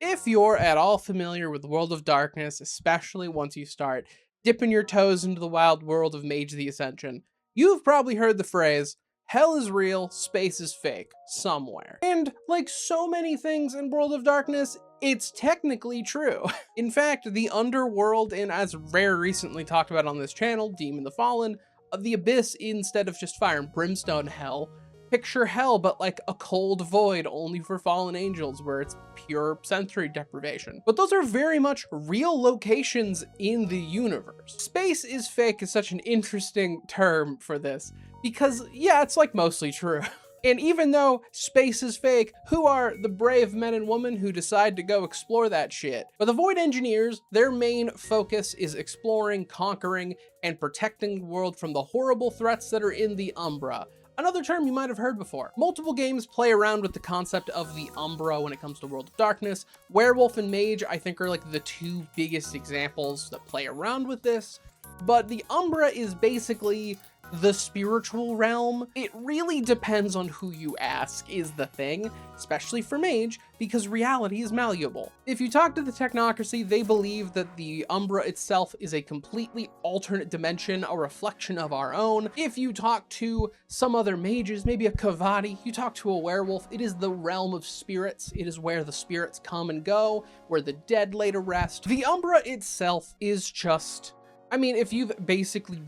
If you're at all familiar with the World of Darkness, especially once you start dipping your toes into the wild world of Mage the Ascension, you've probably heard the phrase, hell is real, space is fake, somewhere. And like so many things in World of Darkness, it's technically true. In fact, the underworld, and as Rare recently talked about on this channel, Demon the Fallen, the Abyss, instead of just fire and brimstone hell, picture hell, but like a cold void only for fallen angels where it's pure sensory deprivation. But those are very much real locations in the universe. Space is fake is such an interesting term for this because yeah, it's like mostly true. And even though space is fake, who are the brave men and women who decide to go explore that shit? But the Void Engineers, their main focus is exploring, conquering, and protecting the world from the horrible threats that are in the Umbra. Another term you might have heard before. Multiple games play around with the concept of the Umbra when it comes to World of Darkness. Werewolf and Mage, I think, are like the two biggest examples that play around with this. But the Umbra is basically the spiritual realm. It really depends on who you ask is the thing, especially for Mage, because reality is malleable. If you talk to the Technocracy, they believe that the Umbra itself is a completely alternate dimension, a reflection of our own. If you talk to some other mages, maybe a Kavadi, you talk to a werewolf, it is the realm of spirits. It is where the spirits come and go, where the dead lay to rest. The Umbra itself is just, I mean, if you've basically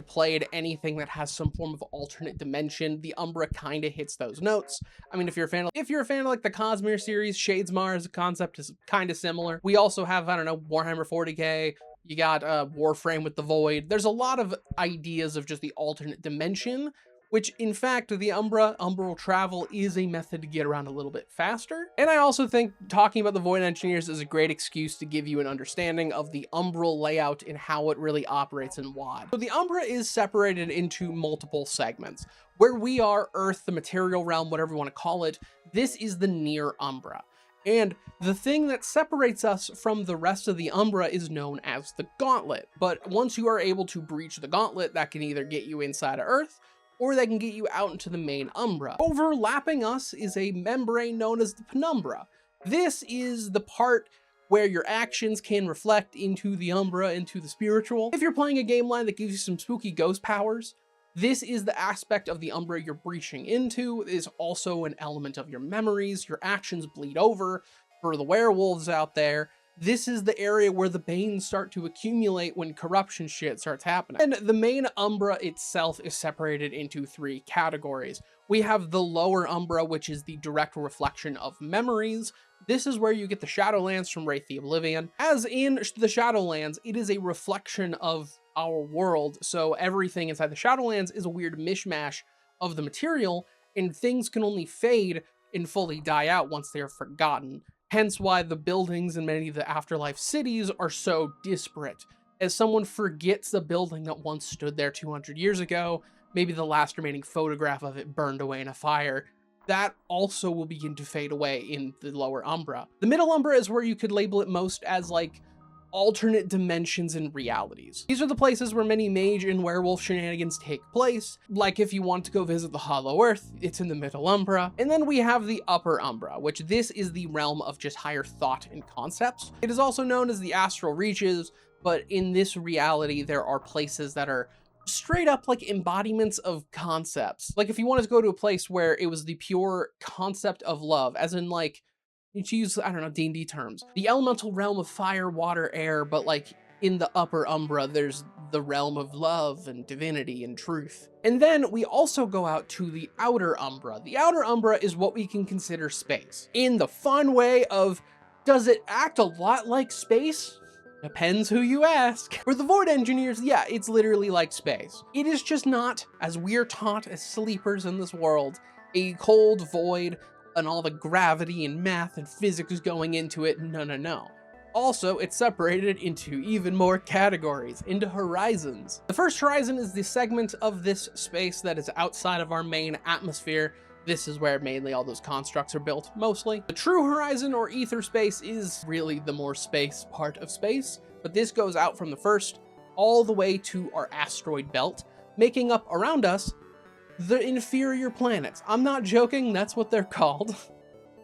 played anything that has some form of alternate dimension, the Umbra kind of hits those notes. I mean, if you're a fan of like the Cosmere series, Shadesmar as a concept is kind of similar. We also have, I don't know, Warhammer 40k, you got Warframe with the Void. There's a lot of ideas of just the alternate dimension, which in fact, the Umbral travel is a method to get around a little bit faster. And I also think talking about the Void Engineers is a great excuse to give you an understanding of the Umbral layout and how it really operates in WoD. So the Umbra is separated into multiple segments. Where we are, Earth, the material realm, whatever you want to call it, this is the near Umbra. And the thing that separates us from the rest of the Umbra is known as the Gauntlet. But once you are able to breach the Gauntlet, that can either get you inside of Earth, or they can get you out into the main Umbra. Overlapping us is a membrane known as the Penumbra. This is the part where your actions can reflect into the Umbra, into the spiritual. If you're playing a game line that gives you some spooky ghost powers, this is the aspect of the Umbra you're breaching into. It is also an element of your memories. Your actions bleed over. For the werewolves out there, this is the area where the Banes start to accumulate when corruption shit starts happening. And the main Umbra itself is separated into three categories. We have the lower Umbra, which is the direct reflection of memories. This is where you get the Shadowlands from Wraith the Oblivion. As in the Shadowlands, it is a reflection of our world, so everything inside the Shadowlands is a weird mishmash of the material, and things can only fade and fully die out once they are forgotten. Hence why the buildings in many of the Afterlife cities are so disparate. As someone forgets the building that once stood there 200 years ago, maybe the last remaining photograph of it burned away in a fire, that also will begin to fade away in the lower Umbra. The middle Umbra is where you could label it most as like alternate dimensions and realities. These are the places where many mage and werewolf shenanigans take place. Like if you want to go visit the Hollow Earth, it's in the middle Umbra. And then we have the upper Umbra, which this is the realm of just higher thought and concepts. It is also known as the astral reaches, but in this reality, there are places that are straight up like embodiments of concepts. Like if you wanted to go to a place where it was the pure concept of love, as in like, to use, I don't know, D&D terms, the elemental realm of fire, water, air, but like in the upper Umbra, there's the realm of love and divinity and truth. And then we also go out to the outer Umbra. The outer Umbra is what we can consider space. In the fun way of, does it act a lot like space? Depends who you ask. For the Void Engineers, yeah, it's literally like space. It is just not, as we're taught as sleepers in this world, a cold void and all the gravity and math and physics going into it. No. Also, it's separated into even more categories, into horizons. The first horizon is the segment of this space that is outside of our main atmosphere. This is where mainly all those constructs are built, mostly. The true horizon or ether space is really the more space part of space, but this goes out from the first all the way to our asteroid belt, making up around us the inferior planets. I'm not joking, that's what they're called.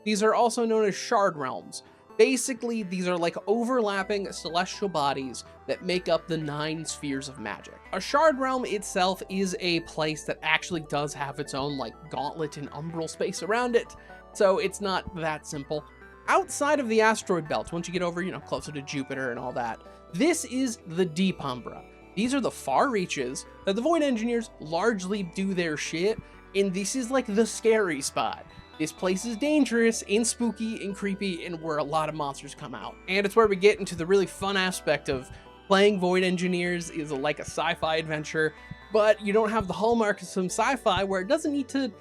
These are also known as shard realms. Basically, these are like overlapping celestial bodies that make up the 9 spheres of magic. A shard realm itself is a place that actually does have its own like gauntlet and umbral space around it, so it's not that simple. Outside of the asteroid belt, once you get over, closer to Jupiter and all that, this is the deep Umbra. These are the far reaches that the Void Engineers largely do their shit, and this is like the scary spot. This place is dangerous and spooky and creepy and where a lot of monsters come out. And it's where we get into the really fun aspect of playing Void Engineers is like a sci-fi adventure, but you don't have the hallmark of some sci-fi where it doesn't need to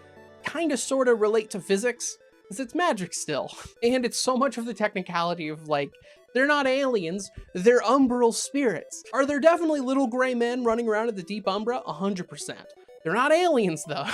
kind of sort of relate to physics, because it's magic still. And it's so much of the technicality of like, they're not aliens, they're umbral spirits. Are there definitely little gray men running around at the deep Umbra? 100%. They're not aliens though.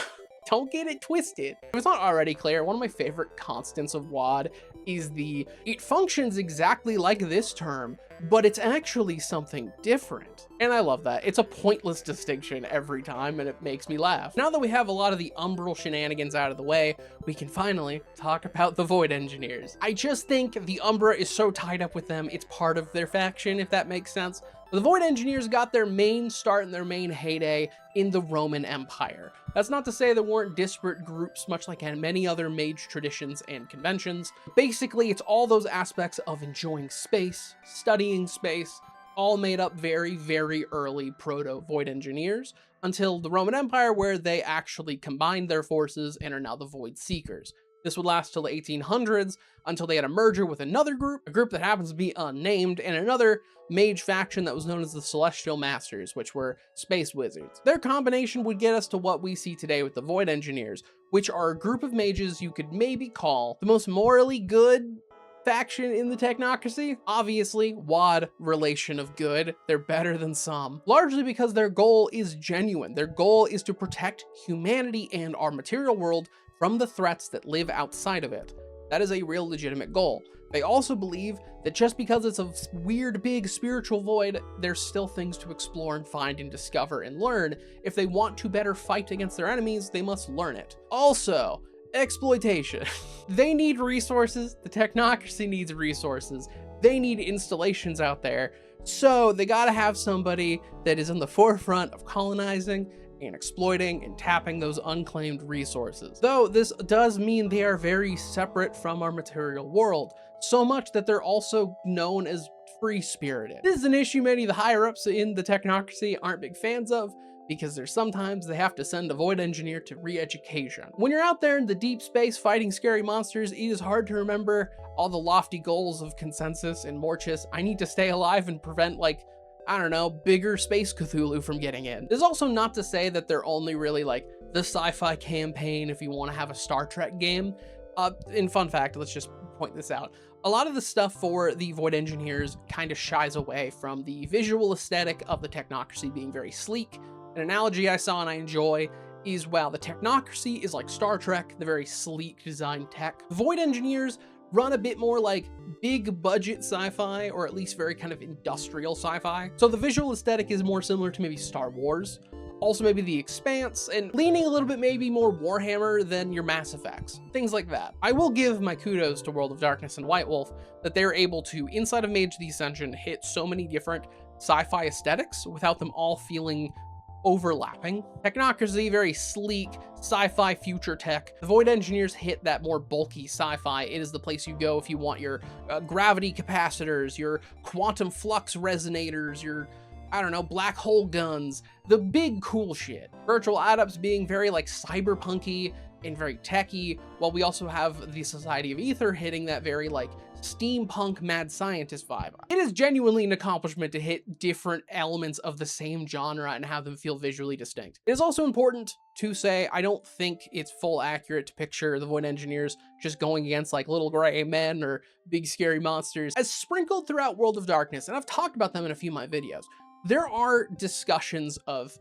Don't get it twisted. If it's not already clear, one of my favorite constants of WoD is it functions exactly like this term, but it's actually something different. And I love that. It's a pointless distinction every time, and it makes me laugh. Now that we have a lot of the umbral shenanigans out of the way, we can finally talk about the Void Engineers. I just think the Umbra is so tied up with them, it's part of their faction, if that makes sense. The Void Engineers got their main start and their main heyday in the Roman Empire. That's not to say there weren't disparate groups, much like in many other mage traditions and conventions. Basically, it's all those aspects of enjoying space, studying space, all made up very, very early proto-Void Engineers, until the Roman Empire, where they actually combined their forces and are now the Void Seekers. This would last till the 1800s, until they had a merger with another group, a group that happens to be unnamed, and another mage faction that was known as the Celestial Masters, which were space wizards. Their combination would get us to what we see today with the Void Engineers, which are a group of mages you could maybe call the most morally good faction in the technocracy. Obviously, WoD relation of good, they're better than some, largely because their goal is genuine. Their goal is to protect humanity and our material world from the threats that live outside of it. That is a real legitimate goal. They also believe that just because it's a weird big spiritual void, there's still things to explore and find and discover and learn. If they want to better fight against their enemies, they must learn it. Also, exploitation. They need resources, the technocracy needs resources, they need installations out there, so they gotta have somebody that is in the forefront of colonizing and exploiting and tapping those unclaimed resources. Though this does mean they are very separate from our material world, so much that they're also known as free-spirited. This is an issue many of the higher-ups in the technocracy aren't big fans of, because there's sometimes they have to send a Void Engineer to re-education. When you're out there in the deep space fighting scary monsters, it is hard to remember all the lofty goals of Consensus and Morchis. I need to stay alive and prevent, like, I don't know, bigger space Cthulhu from getting in. This is also not to say that they're only really like the sci-fi campaign if you want to have a Star Trek game. In fun fact, let's just point this out. A lot of the stuff for the Void Engineers kind of shies away from the visual aesthetic of the technocracy being very sleek. An analogy I saw and I enjoy is, wow, the technocracy is like Star Trek, the very sleek design tech. Void Engineers run a bit more like big budget sci-fi, or at least very kind of industrial sci-fi. So the visual aesthetic is more similar to maybe Star Wars, also maybe The Expanse, and leaning a little bit maybe more Warhammer than your Mass Effects, things like that. I will give my kudos to World of Darkness and White Wolf that they're able to, inside of Mage the Ascension, hit so many different sci-fi aesthetics without them all feeling overlapping. Technocracy, very sleek, sci-fi future tech. The Void Engineers hit that more bulky sci-fi. It is the place you go if you want your gravity capacitors, your quantum flux resonators, your, I don't know, black hole guns, the big cool shit. Virtual Adepts being very like cyberpunky and very techy, while we also have the Society of Ether hitting that very like steampunk mad scientist vibe. It is genuinely an accomplishment to hit different elements of the same genre and have them feel visually distinct. It is also important to say, I don't think it's full accurate to picture the Void Engineers just going against like little gray men or big scary monsters. As sprinkled throughout World of Darkness, and I've talked about them in a few of my videos, there are discussions of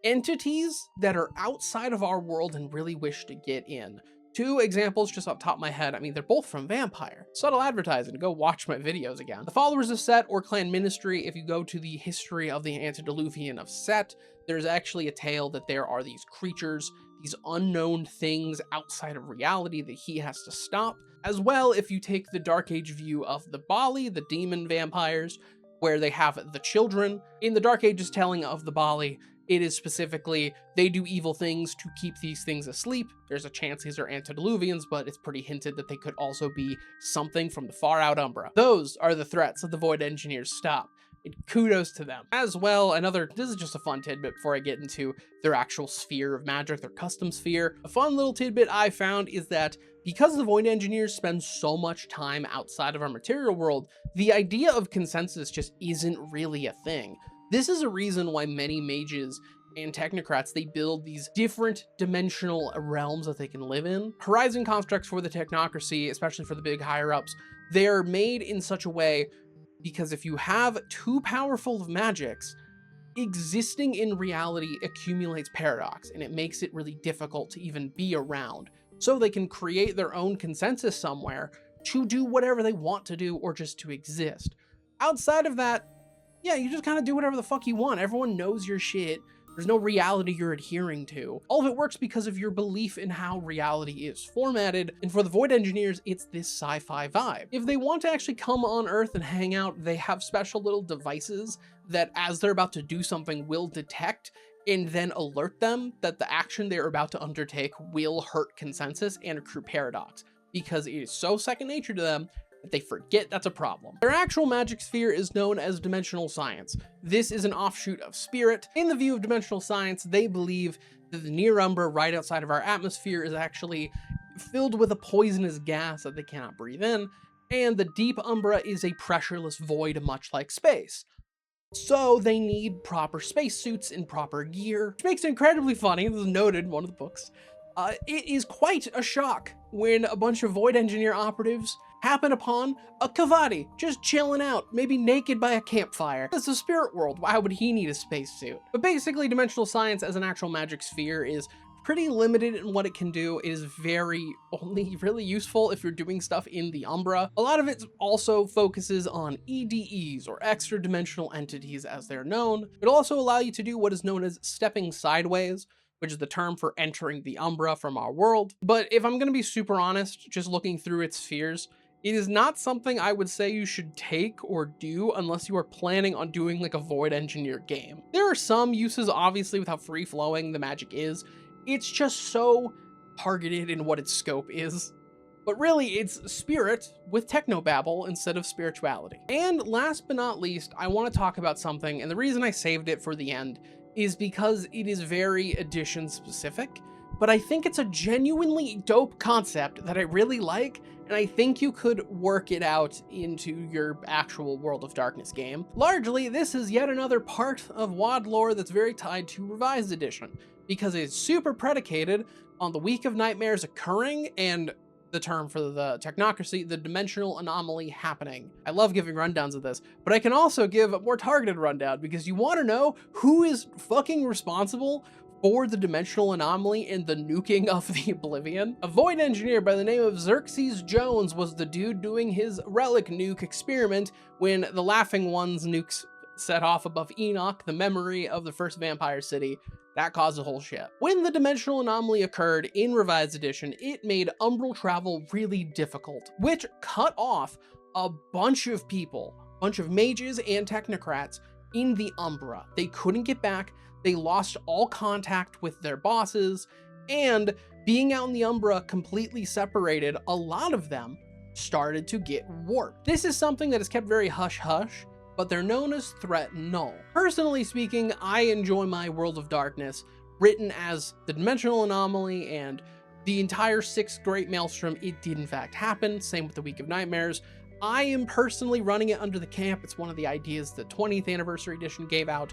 entities that are outside of our world and really wish to get in. Two examples just off the top of my head, I mean, they're both from Vampire. Subtle advertising, go watch my videos again. The Followers of Set or Clan Ministry, if you go to the history of the Antediluvian of Set, there's actually a tale that there are these creatures, these unknown things outside of reality that he has to stop. As well, if you take the Dark Age view of the Bali, the demon vampires, where they have the children, in the Dark Age's telling of the Bali, it is specifically, they do evil things to keep these things asleep. There's a chance these are antediluvians, but it's pretty hinted that they could also be something from the far out Umbra. Those are the threats that the Void Engineers stop. And kudos to them. As well, this is just a fun tidbit before I get into their actual sphere of magic, their custom sphere. A fun little tidbit I found is that because the Void Engineers spend so much time outside of our material world, the idea of consensus just isn't really a thing. This is a reason why many mages and technocrats, they build these different dimensional realms that they can live in. Horizon constructs for the technocracy, especially for the big higher ups, they're made in such a way because if you have too powerful of magics, existing in reality accumulates paradox, and it makes it really difficult to even be around. So they can create their own consensus somewhere to do whatever they want to do or just to exist. Outside of that, yeah, you just kind of do whatever the fuck you want. Everyone knows your shit. There's no reality you're adhering to. All of it works because of your belief in how reality is formatted, and for the Void Engineers, it's this sci-fi vibe. If they want to actually come on Earth and hang out, they have special little devices that, as they're about to do something, will detect and then alert them that the action they're about to undertake will hurt consensus and accrue paradox, because it is so second nature to them that they forget that's a problem. Their actual magic sphere is known as dimensional science. This is an offshoot of spirit. In the view of dimensional science, they believe that the near Umbra right outside of our atmosphere is actually filled with a poisonous gas that they cannot breathe in, and the deep Umbra is a pressureless void much like space. So they need proper spacesuits and proper gear, which makes it incredibly funny. This is noted in one of the books. It is quite a shock when a bunch of Void Engineer operatives happen upon a Kavadi just chilling out, maybe naked by a campfire. It's a spirit world. Why would he need a spacesuit? But basically, dimensional science as an actual magic sphere is pretty limited in what it can do. It is only really useful if you're doing stuff in the Umbra. A lot of it also focuses on EDEs, or extra dimensional entities as they're known. It'll also allow you to do what is known as stepping sideways, which is the term for entering the Umbra from our world. But if I'm gonna be super honest, just looking through its spheres, it is not something I would say you should take or do unless you are planning on doing like a Void Engineer game. There are some uses, obviously, with how free-flowing the magic is. It's just so targeted in what its scope is. But really, it's spirit with technobabble instead of spirituality. And last but not least, I want to talk about something, and the reason I saved it for the end is because it is very edition specific, but I think it's a genuinely dope concept that I really like, and I think you could work it out into your actual World of Darkness game. Largely, this is yet another part of WoD lore that's very tied to Revised Edition, because it's super predicated on the Week of Nightmares occurring and the term for the technocracy, the dimensional anomaly happening. I love giving rundowns of this, but I can also give a more targeted rundown because you want to know who is fucking responsible for the dimensional anomaly and the nuking of the Oblivion. A Void Engineer by the name of Xerxes Jones was the dude doing his relic nuke experiment when the Laughing One's nukes set off above Enoch, the memory of the first vampire city. That caused the whole shit. When the dimensional anomaly occurred in Revised Edition, it made Umbral travel really difficult, which cut off a bunch of people, a bunch of mages and technocrats in the Umbra. They couldn't get back, they lost all contact with their bosses, and being out in the Umbra completely separated, a lot of them started to get warped. This is something that is kept very hush-hush, but they're known as Threat Null. Personally speaking, I enjoy my World of Darkness written as the dimensional anomaly and the entire 6th Great Maelstrom. It did in fact happen, same with the Week of Nightmares. I am personally running it under the camp. It's one of the ideas the 20th Anniversary Edition gave out,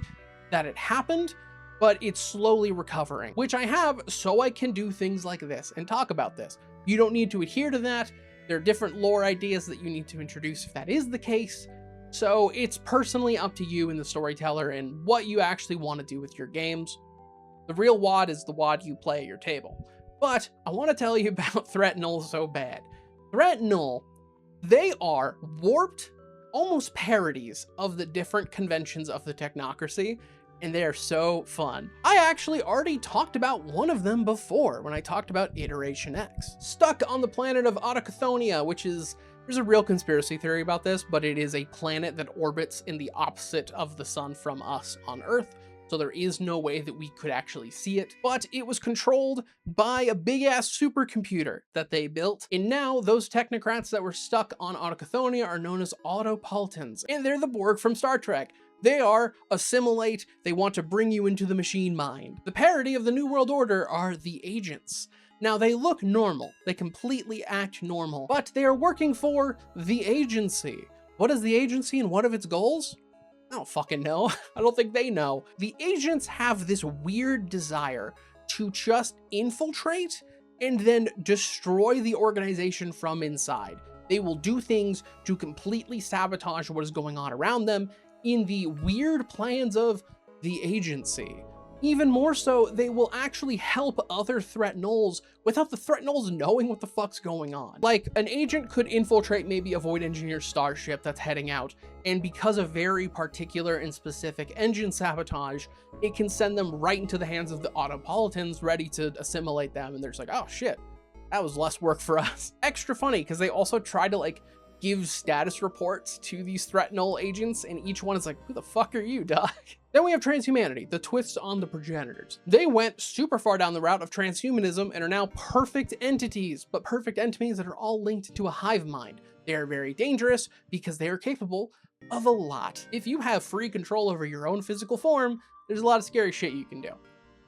that it happened, but it's slowly recovering, which I have so I can do things like this and talk about this. You don't need to adhere to that. There are different lore ideas that you need to introduce if that is the case. So it's personally up to you and the storyteller and what you actually want to do with your games. The real WoD is the WoD you play at your table. But I want to tell you about Threat Null so bad. Threat Null, they are warped, almost parodies of the different conventions of the technocracy, and they are so fun. I actually already talked about one of them before when I talked about Iteration X. Stuck on the planet of Autochthonia, which is, there's a real conspiracy theory about this, but it is a planet that orbits in the opposite of the sun from us on Earth. So there is no way that we could actually see it, but it was controlled by a big-ass supercomputer that they built, and now those technocrats that were stuck on Autochthonia are known as Autopolitans, and they're the Borg from Star Trek. They are assimilate, they want to bring you into the machine mind. The parody of the New World Order are the agents. Now, they look normal, they completely act normal, but they are working for the agency. What is the agency and what are its goals? I don't fucking know. I don't think they know. The agents have this weird desire to just infiltrate and then destroy the organization from inside. They will do things to completely sabotage what is going on around them in the weird plans of the agency. Even more so, they will actually help other Threat Nulls without the Threat Nulls knowing what the fuck's going on. Like, an agent could infiltrate maybe a Void Engineer starship that's heading out, and because of very particular and specific engine sabotage, it can send them right into the hands of the Autopolitans ready to assimilate them, and they're just like, oh shit, that was less work for us. Extra funny, because they also try to, like, give status reports to these Threat Null agents, and each one is like, who the fuck are you, dog? Then we have transhumanity, the twist on the progenitors. They went super far down the route of transhumanism and are now perfect entities, but perfect entities that are all linked to a hive mind. They are very dangerous because they are capable of a lot. If you have free control over your own physical form, there's a lot of scary shit you can do.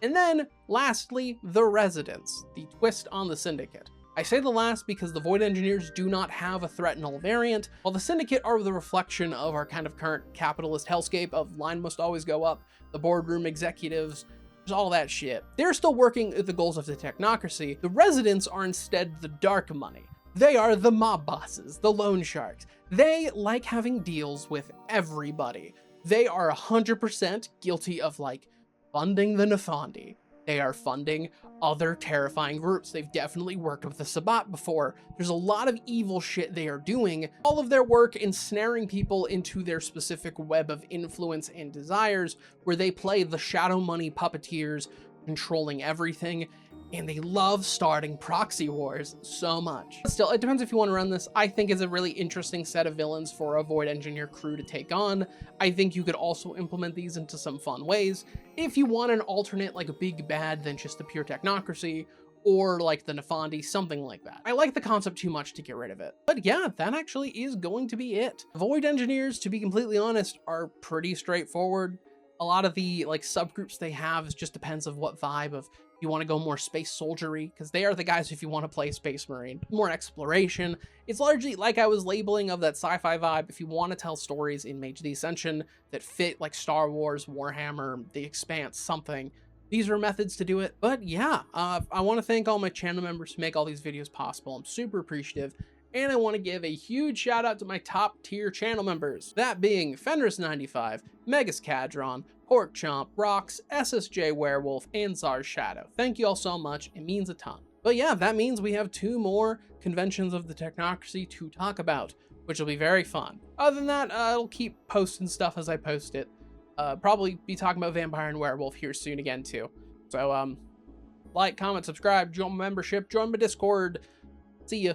And then, lastly, the residents, the twist on the syndicate. I say the last because the Void Engineers do not have a Threat Null variant, while the Syndicate are the reflection of our kind of current capitalist hellscape of line must always go up, the boardroom executives, there's all that shit. They're still working at the goals of the technocracy. The residents are instead the dark money. They are the mob bosses, the loan sharks. They like having deals with everybody. They are 100% guilty of, like, funding the Nefandi. They are funding other terrifying groups. They've definitely worked with the Sabbat before. There's a lot of evil shit they are doing. All of their work ensnaring people into their specific web of influence and desires, where they play the shadow money puppeteers, controlling everything, and they love starting proxy wars so much. Still, it depends if you want to run this. I think it's a really interesting set of villains for a Void Engineer crew to take on. I think you could also implement these into some fun ways. If you want an alternate, like a big bad than just the pure technocracy, or like the Nefandi, something like that. I like the concept too much to get rid of it. But yeah, that actually is going to be it. Void Engineers, to be completely honest, are pretty straightforward. A lot of the like subgroups they have just depends of what vibe of you want to go more space soldiery, because they are the guys if you want to play Space Marine. More exploration. It's largely like I was labeling of that sci-fi vibe. If you want to tell stories in Mage the Ascension that fit like Star Wars, Warhammer, The Expanse, something, these are methods to do it. But yeah, I want to thank all my channel members who make all these videos possible. I'm super appreciative. And I want to give a huge shout out to my top tier channel members. That being Fenris95, Megas Cadron, Pork Chomp, Rocks, SSJ Werewolf, and Czar's Shadow. Thank you all so much, it means a ton. But yeah, that means we have 2 more conventions of the technocracy to talk about, which will be very fun. Other than that, I'll keep posting stuff as I post it. Probably be talking about Vampire and Werewolf here soon again too. So like, comment, subscribe, join my membership, join my Discord. See ya.